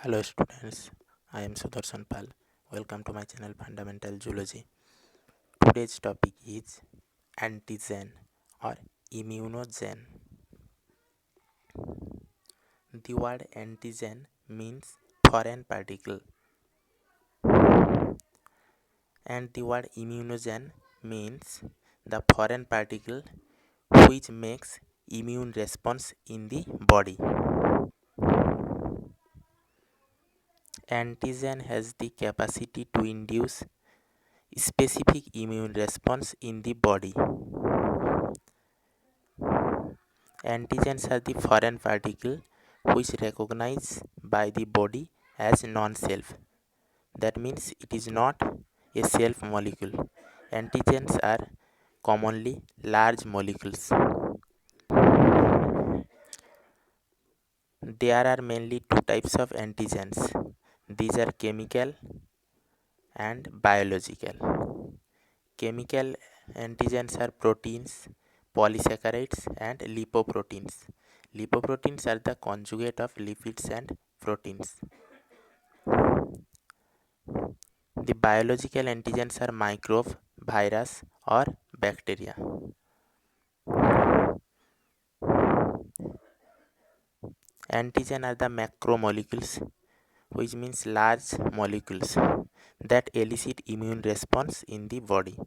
Hello students, I am Sudarshan Pal. Welcome to my channel Fundamental Zoology. Today's topic is antigen or immunogen. The word antigen means foreign particle and the word immunogen means the foreign particle which makes immune response in the body. Antigen has the capacity to induce specific immune response in the body. Antigens are the foreign particle which recognized by the body as non-self. That means it is not a self molecule. Antigens are commonly large molecules. There are mainly two types of antigens. These are chemical and biological. Chemical antigens are proteins, polysaccharides, and lipoproteins. Lipoproteins are the conjugate of lipids and proteins. The biological antigens are microbe, virus, or bacteria. Antigen are the macromolecules, which means large molecules that elicit immune response in the body.